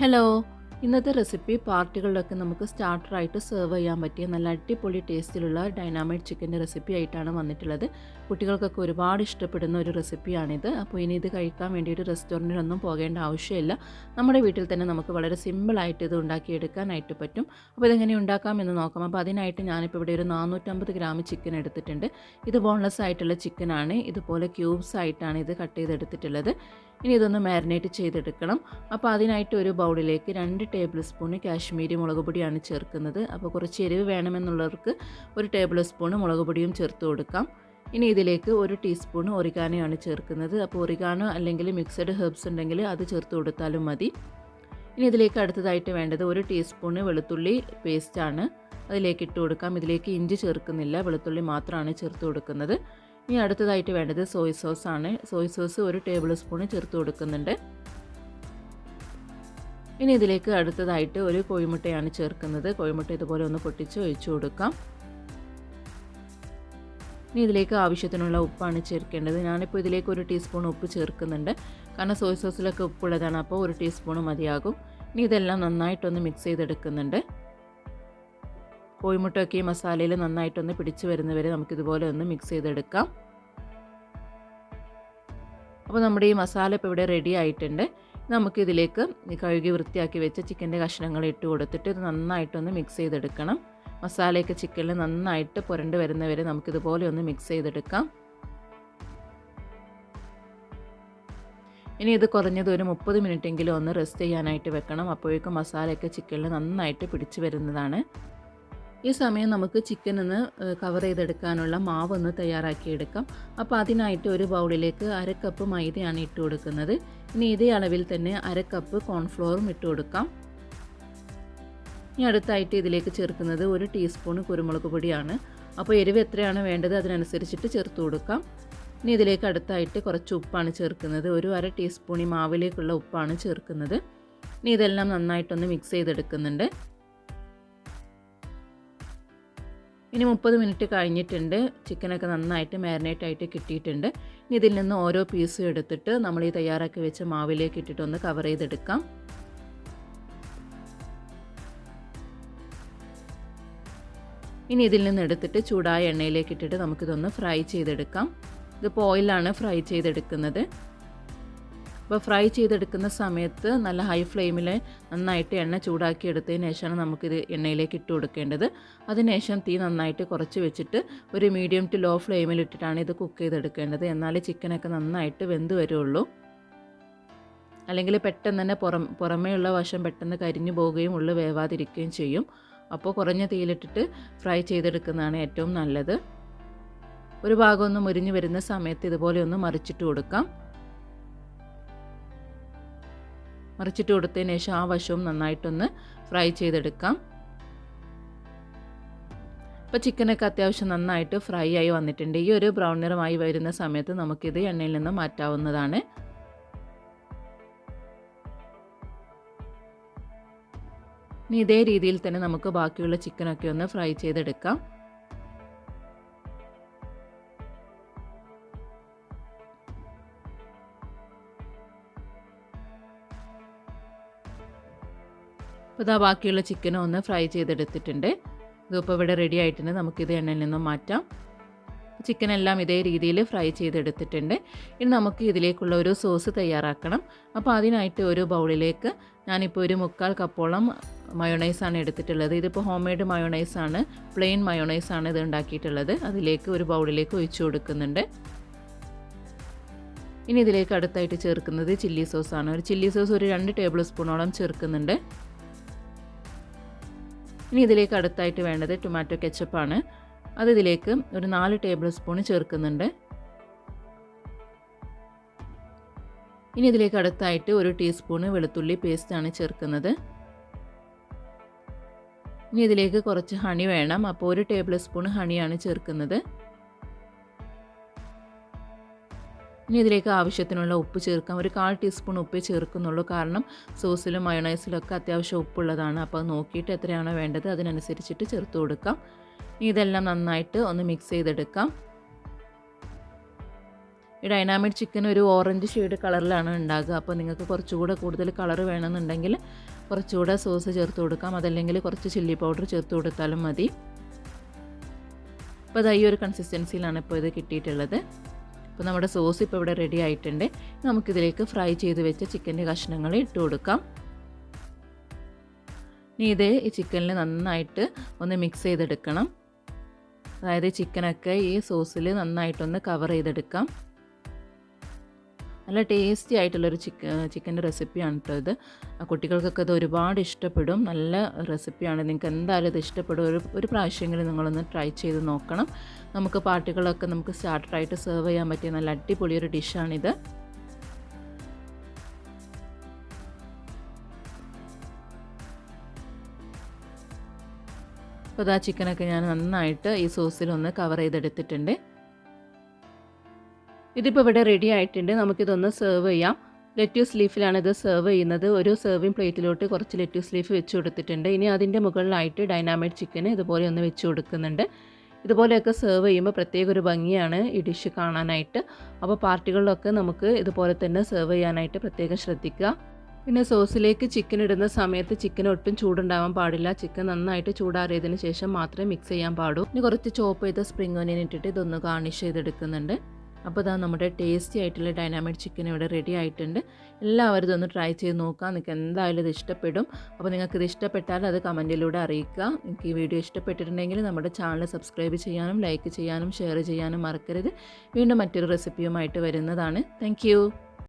Hello, ഇന്നത്തെ recipe പാർട്ടികളിലൊക്കെ നമുക്ക് സ്റ്റാർട്ടറായിട്ട് serve ചെയ്യാൻ പറ്റിയ നല്ല അടിപൊളി ടേസ്റ്റിലുള്ള ഡൈനാമൈറ്റ് ചിക്കൻ്റെ റെസിപ്പി ആയിട്ടാണ് വന്നിട്ടുള്ളത്. കുട്ടികൾക്കൊക്കെ ഒരുപാട് ഇഷ്ടപ്പെടുന്ന ഒരു റെസിപ്പിയാണിത്. അപ്പോൾ ഇനി ഇത് കഴിക്കാൻ വേണ്ടിയിട്ട് റെസ്റ്റോറൻറ്റിലൊന്നും പോകേണ്ട ആവശ്യമില്ല. നമ്മുടെ വീട്ടിൽ തന്നെ നമുക്ക് വളരെ സിമ്പിളായിട്ട് ഇത് ഉണ്ടാക്കിയെടുക്കാനായിട്ട് പറ്റും. അപ്പോൾ ഇതെങ്ങനെ ഉണ്ടാക്കാമെന്ന് നോക്കാം. അപ്പോൾ അതിനായിട്ട് ഞാനിപ്പോൾ ഇവിടെ ഒരു 450 ഗ്രാം ചിക്കൻ എടുത്തിട്ടുണ്ട്. ഇത് ബോൺലെസ് ആയിട്ടുള്ള ചിക്കനാണ്. ഇതുപോലെ ക്യൂബ്സ് ആയിട്ടാണ് ഇത് കട്ട് ചെയ്തെടുത്തിട്ടുള്ളത്. ഇനി ഇതൊന്ന് മാരിനേറ്റ് ചെയ്തെടുക്കണം. അപ്പോൾ അതിനായിട്ട് ഒരു ബൗളിലേക്ക് 2 ടേബിൾ സ്പൂൺ കാശ്മീരി മുളക് പൊടിയാണ് ചേർക്കുന്നത്. അപ്പോൾ കുറച്ച് എരിവ് വേണമെന്നുള്ളവർക്ക് 1 ടേബിൾ സ്പൂൺ മുളക് പൊടിയും ചേർത്ത് കൊടുക്കാം. ഇനി ഇതിലേക്ക് 1 ടീസ്പൂൺ ഒറിഗാനോയാണ് ചേർക്കുന്നത്. അപ്പോൾ ഒറിഗാനോ അല്ലെങ്കിൽ മിക്സഡ് ഹെർബ്സ് ഉണ്ടെങ്കിൽ അത് ചേർത്ത് കൊടുത്താലും മതി. ഇനി ഇതിലേക്ക് അടുത്തതായിട്ട് വേണ്ടത് 1 ടീസ്പൂൺ വെളുത്തുള്ളി പേസ്റ്റാണ്. അതിലേക്ക് ഇട്ട് കൊടുക്കാം. ഇതിലേക്ക് ഇഞ്ചി ചേർക്കുന്നില്ല, വെളുത്തുള്ളി മാത്രമാണ് ചേർത്ത് കൊടുക്കുന്നത്. ഇനി അടുത്തതായിട്ട് വേണ്ടത് Soy സോസാണ്. Soy sauce 1 table spoon ചേർത്ത് കൊടുക്കുന്നുണ്ട്. ഇനി ഇതിലേക്ക് അടുത്തതായിട്ട് ഒരു കോഴിമുട്ടയാണ് ചേർക്കുന്നത്. കോഴിമുട്ട ഇതുപോലെ ഒന്ന് പൊട്ടിച്ച് ഒഴിച്ചു കൊടുക്കാം. ഇനി ഇതിലേക്ക് ആവശ്യത്തിനുള്ള ഉപ്പാണ് ചേർക്കേണ്ടത്. ഞാനിപ്പോൾ ഇതിലേക്ക് 1 ടീസ്പൂൺ ഉപ്പ് ചേർക്കുന്നുണ്ട്. കാരണം സോയ് സോസിലൊക്കെ ഉപ്പുള്ളതാണ്, അപ്പോൾ 1 ടീസ്പൂൺ മതിയാകും. ഇനി ഇതെല്ലാം നന്നായിട്ടൊന്ന് മിക്സ് ചെയ്തെടുക്കുന്നുണ്ട്. കോഴിമുട്ടയൊക്കെ ഈ മസാലയിൽ നന്നായിട്ടൊന്ന് പിടിച്ച് വരുന്നവരെ നമുക്കിതുപോലെ ഒന്ന് മിക്സ് ചെയ്തെടുക്കാം. അപ്പോൾ നമ്മുടെ ഈ മസാല ഇപ്പോൾ ഇവിടെ റെഡി ആയിട്ടുണ്ട്. നമുക്കിതിലേക്ക് കഴുകി വൃത്തിയാക്കി വെച്ച ചിക്കൻ്റെ കഷ്ണങ്ങൾ ഇട്ട് കൊടുത്തിട്ട് ഇത് നന്നായിട്ടൊന്ന് മിക്സ് ചെയ്തെടുക്കണം. മസാലയൊക്കെ ചിക്കനിൽ നന്നായിട്ട് പുരണ്ട് വരുന്നവരെ നമുക്കിതുപോലെ ഒന്ന് മിക്സ് ചെയ്തെടുക്കാം. ഇനി ഇത് കുറഞ്ഞത് ഒരു 30 മിനിറ്റെങ്കിലും ഒന്ന് റെസ്റ്റ് ചെയ്യാനായിട്ട് വെക്കണം. അപ്പോഴേക്കും മസാലയൊക്കെ ചിക്കനിൽ നന്നായിട്ട് പിടിച്ച് വരുന്നതാണ്. ഈ സമയം നമുക്ക് ചിക്കൻ ഒന്ന് കവർ ചെയ്തെടുക്കാനുള്ള മാവ് ഒന്ന് തയ്യാറാക്കിയെടുക്കാം. അപ്പോൾ അതിനായിട്ട് ഒരു ബൗളിലേക്ക് 1/2 കപ്പ് മൈദയാണ് ഇട്ട് കൊടുക്കുന്നത്. ഇനി ഇതേ അളവിൽ തന്നെ 1/2 കപ്പ് കോൺഫ്ലോറും ഇട്ട് കൊടുക്കാം. ഇനി അടുത്തായിട്ട് ഇതിലേക്ക് ചേർക്കുന്നത് 1 ടീസ്പൂൺ കുരുമുളക് പൊടിയാണ്. അപ്പോൾ എരിവ് എത്രയാണ് വേണ്ടത് അതിനനുസരിച്ചിട്ട് ചേർത്ത് കൊടുക്കാം. ഇനി ഇതിലേക്ക് അടുത്തായിട്ട് കുറച്ച് ഉപ്പാണ് ചേർക്കുന്നത്. ഒരു 1/2 ടീസ്പൂൺ ഈ മാവിലേക്കുള്ള ഉപ്പാണ് ചേർക്കുന്നത്. ഇനി ഇതെല്ലാം നന്നായിട്ടൊന്ന് മിക്സ് ചെയ്തെടുക്കുന്നുണ്ട്. ഇനി 30 മിനിറ്റ് കഴിഞ്ഞിട്ടുണ്ട്. ചിക്കനൊക്കെ നന്നായിട്ട് മാരിനേറ്റ് ആയിട്ട് കിട്ടിയിട്ടുണ്ട്. ഇനി ഇതിൽ നിന്ന് ഓരോ പീസും എടുത്തിട്ട് നമ്മൾ ഈ തയ്യാറാക്കി വെച്ച മാവിലേക്ക് ഇട്ടിട്ടൊന്ന് കവർ ചെയ്തെടുക്കാം. ഇനി ഇതിൽ നിന്ന് എടുത്തിട്ട് ചൂടായ എണ്ണയിലേക്ക് ഇട്ടിട്ട് നമുക്കിതൊന്ന് ഫ്രൈ ചെയ്തെടുക്കാം. ഇതിപ്പോൾ ഓയിലാണ് ഫ്രൈ ചെയ്തെടുക്കുന്നത്. അപ്പോൾ ഫ്രൈ ചെയ്തെടുക്കുന്ന സമയത്ത് നല്ല ഹൈ ഫ്ലെയിമിൽ നന്നായിട്ട് എണ്ണ ചൂടാക്കി എടുത്തതിന് ശേഷമാണ് നമുക്കിത് എണ്ണയിലേക്ക് ഇട്ട് കൊടുക്കേണ്ടത്. അതിനുശേഷം തീ നന്നായിട്ട് കുറച്ച് വെച്ചിട്ട് ഒരു മീഡിയം ടു ലോ ഫ്ലെയിമിൽ ഇട്ടിട്ടാണ് ഇത് കുക്ക് ചെയ്തെടുക്കേണ്ടത്. എന്നാലേ ചിക്കനൊക്കെ നന്നായിട്ട് വെന്ത് വരുള്ളൂ. അല്ലെങ്കിൽ പെട്ടെന്ന് തന്നെ പുറമേയുള്ള വശം പെട്ടെന്ന് കരിഞ്ഞു പോവുകയും ഉള്ളു വേവാതിരിക്കുകയും ചെയ്യും. അപ്പോൾ കുറഞ്ഞ തീയിലിട്ടിട്ട് ഫ്രൈ ചെയ്തെടുക്കുന്നതാണ് ഏറ്റവും നല്ലത്. ഒരു ഭാഗം ഒന്ന് മുരിഞ്ഞു വരുന്ന സമയത്ത് ഇതുപോലെ ഒന്ന് മറിച്ചിട്ട് കൊടുക്കാം. മറിച്ചിട്ട് കൊടുത്തതിന് ശേഷം ആ വശവും നന്നായിട്ടൊന്ന് ഫ്രൈ ചെയ്തെടുക്കാം. അപ്പോൾ ചിക്കനൊക്കെ അത്യാവശ്യം നന്നായിട്ട് ഫ്രൈ ആയി വന്നിട്ടുണ്ട്. ഈ ഒരു ബ്രൗൺ നിറമായി വരുന്ന സമയത്ത് നമുക്കിത് എണ്ണയിൽ നിന്ന് മാറ്റാവുന്നതാണ്. ഇനി ഇതേ രീതിയിൽ തന്നെ നമുക്ക് ബാക്കിയുള്ള ചിക്കനൊക്കെ ഒന്ന് ഫ്രൈ ചെയ്തെടുക്കാം. അപ്പോൾ ഇതാ ബാക്കിയുള്ള ചിക്കനും ഒന്ന് ഫ്രൈ ചെയ്തെടുത്തിട്ടുണ്ട്. ഇതിപ്പോൾ ഇവിടെ റെഡി ആയിട്ടുണ്ട്. നമുക്കിത് എണ്ണയിൽ നിന്നും മാറ്റാം. ചിക്കൻ എല്ലാം ഇതേ രീതിയിൽ ഫ്രൈ ചെയ്തെടുത്തിട്ടുണ്ട്. ഇനി നമുക്ക് ഇതിലേക്കുള്ള ഒരു സോസ് തയ്യാറാക്കണം. അപ്പോൾ അതിനായിട്ട് ഒരു ബൗളിലേക്ക് ഞാനിപ്പോൾ ഒരു 3/4 കപ്പോളം മയോണൈസാണ് എടുത്തിട്ടുള്ളത്. ഇതിപ്പോൾ ഹോം മെയ്ഡ് മയോണൈസാണ്, പ്ലെയിൻ മയോണൈസാണ് ഇത് ഉണ്ടാക്കിയിട്ടുള്ളത്. അതിലേക്ക് ഒരു ബൗളിലേക്ക് ഒഴിച്ചു കൊടുക്കുന്നുണ്ട്. ഇനി ഇതിലേക്ക് അടുത്തായിട്ട് ചേർക്കുന്നത് ചില്ലി സോസാണ്. ഒരു ചില്ലി സോസ് ഒരു 2 ടേബിൾ സ്പൂണോളം ചേർക്കുന്നുണ്ട്. ഇനി ഇതിലേക്ക് അടുത്തായിട്ട് വേണ്ടത് ടൊമാറ്റോ കെച്ചപ്പാണ്. അത് ഇതിലേക്ക് ഒരു 4 ടേബിൾ സ്പൂൺ ചേർക്കുന്നുണ്ട്. ഇനി ഇതിലേക്ക് അടുത്തായിട്ട് 1 ടീസ്പൂൺ വെളുത്തുള്ളി പേസ്റ്റാണ് ചേർക്കുന്നത്. ഇനി ഇതിലേക്ക് കുറച്ച് ഹണി വേണം. അപ്പോൾ 1 ടേബിൾ സ്പൂൺ ഹണിയാണ് ചേർക്കുന്നത്. ഇനി ഇതിലേക്ക് ആവശ്യത്തിനുള്ള ഉപ്പ് ചേർക്കാം. ഒരു 1/4 ടീസ്പൂൺ ഉപ്പ് ചേർക്കുന്നുള്ളൂ. കാരണം സോസിലും മയോണൈസിലൊക്കെ അത്യാവശ്യം ഉപ്പുള്ളതാണ്. അപ്പോൾ നോക്കിയിട്ട് എത്രയാണോ വേണ്ടത് അതിനനുസരിച്ചിട്ട് ചേർത്ത് കൊടുക്കാം. ഇനി ഇതെല്ലാം നന്നായിട്ട് ഒന്ന് മിക്സ് ചെയ്തെടുക്കാം. ഈ ഡൈനാമൈറ്റ് ചിക്കൻ ഒരു ഓറഞ്ച് ഷെയ്ഡ് കളറിലാണ് ഉണ്ടാകുക. അപ്പോൾ നിങ്ങൾക്ക് കുറച്ചുകൂടെ കൂടുതൽ കളർ വേണമെന്നുണ്ടെങ്കിൽ കുറച്ചുകൂടെ സോസ് ചേർത്ത് കൊടുക്കാം, അതല്ലെങ്കിൽ കുറച്ച് ചില്ലി പൗഡർ ചേർത്ത് കൊടുത്താലും മതി. അപ്പോൾ ഈ ഒരു കൺസിസ്റ്റൻസിയിലാണ് ഇപ്പോൾ ഇത് കിട്ടിയിട്ടുള്ളത്. അപ്പോൾ നമ്മുടെ സോസ് ഇപ്പോൾ ഇവിടെ റെഡി ആയിട്ടുണ്ട്. നമുക്കിതിലേക്ക് ഫ്രൈ ചെയ്ത് വെച്ച ചിക്കൻ്റെ കഷ്ണങ്ങൾ ഇട്ട് കൊടുക്കാം. ഇനി ഇത് ഈ ചിക്കനിൽ നന്നായിട്ട് ഒന്ന് മിക്സ് ചെയ്തെടുക്കണം. അതായത് ചിക്കനൊക്കെ ഈ സോസിൽ നന്നായിട്ടൊന്ന് കവർ ചെയ്തെടുക്കാം. നല്ല ടേസ്റ്റി ആയിട്ടുള്ളൊരു ചിക്കൻ്റെ റെസിപ്പിയാണ് കേട്ടോ ഇത്. കുട്ടികൾക്കൊക്കെ ഇത് ഒരുപാട് ഇഷ്ടപ്പെടും. നല്ല റെസിപ്പിയാണ്, നിങ്ങൾക്ക് എന്തായാലും ഇത് ഇഷ്ടപ്പെടും. ഒരു പ്രാവശ്യമെങ്കിലും നിങ്ങളൊന്ന് ട്രൈ ചെയ്ത് നോക്കണം. നമുക്ക് പാർട്ടികളൊക്കെ നമുക്ക് സ്റ്റാർട്ടറായിട്ട് സെർവ് ചെയ്യാൻ പറ്റിയ നല്ല അടിപൊളിയൊരു ഡിഷാണിത്. അപ്പോൾ ആ ചിക്കനൊക്കെ ഞാൻ നന്നായിട്ട് ഈ സോസിലൊന്ന് കവർ ചെയ്തെടുത്തിട്ടുണ്ട്. ഇതിപ്പോൾ ഇവിടെ റെഡി ആയിട്ടുണ്ട്. നമുക്കിതൊന്ന് സെർവ് ചെയ്യാം. ലെറ്റ്യൂസ് ലീഫിലാണ് ഇത് സെർവ് ചെയ്യുന്നത്. ഒരു സെർവിങ് പ്ലേറ്റിലോട്ട് കുറച്ച് ലെറ്റ്യൂസ് ലീഫ് വെച്ച് കൊടുത്തിട്ടുണ്ട്. ഇനി അതിൻ്റെ മുകളിലായിട്ട് ഡൈനാമൈറ്റ് ചിക്കന് ഇതുപോലെ ഒന്ന് വെച്ച് കൊടുക്കുന്നുണ്ട്. ഇതുപോലെയൊക്കെ സെർവ് ചെയ്യുമ്പോൾ പ്രത്യേക ഒരു ഭംഗിയാണ് ഈ ഡിഷ് കാണാനായിട്ട്. അപ്പോൾ പാർട്ടികളിലൊക്കെ നമുക്ക് ഇതുപോലെ തന്നെ സെർവ് ചെയ്യാനായിട്ട് പ്രത്യേകം ശ്രദ്ധിക്കുക. പിന്നെ സോസിലേക്ക് ചിക്കൻ ഇടുന്ന സമയത്ത് ചിക്കൻ ഒട്ടും ചൂടുണ്ടാവാൻ പാടില്ല. ചിക്കൻ നന്നായിട്ട് ചൂടാറിയതിന് ശേഷം മാത്രമേ മിക്സ് ചെയ്യാൻ പാടൂ. ഇനി കുറച്ച് ചോപ്പ് ചെയ്ത സ്പ്രിംഗ് ഓനിയൻ ഇട്ടിട്ട് ഇതൊന്ന് ഗാർണിഷ് ചെയ്തെടുക്കുന്നുണ്ട്. അപ്പോൾ ഇതാ നമ്മുടെ ടേസ്റ്റി ആയിട്ടുള്ള ഡൈനാമൈറ്റ് ചിക്കൻ ഇവിടെ റെഡി ആയിട്ടുണ്ട്. എല്ലാവരും ഇതൊന്ന് ട്രൈ ചെയ്ത് നോക്കാം. നിങ്ങൾക്ക് എന്തായാലും ഇത് ഇഷ്ടപ്പെടും. അപ്പോൾ നിങ്ങൾക്കിത് ഇഷ്ടപ്പെട്ടാൽ അത് കമൻറ്റിലൂടെ അറിയിക്കുക. നിങ്ങൾക്ക് ഈ വീഡിയോ ഇഷ്ടപ്പെട്ടിട്ടുണ്ടെങ്കിൽ നമ്മുടെ ചാനൽ സബ്സ്ക്രൈബ് ചെയ്യാനും ലൈക്ക് ചെയ്യാനും ഷെയർ ചെയ്യാനും മറക്കരുത്. വീണ്ടും മറ്റൊരു റെസിപ്പിയുമായിട്ട് വരുന്നതാണ്. താങ്ക്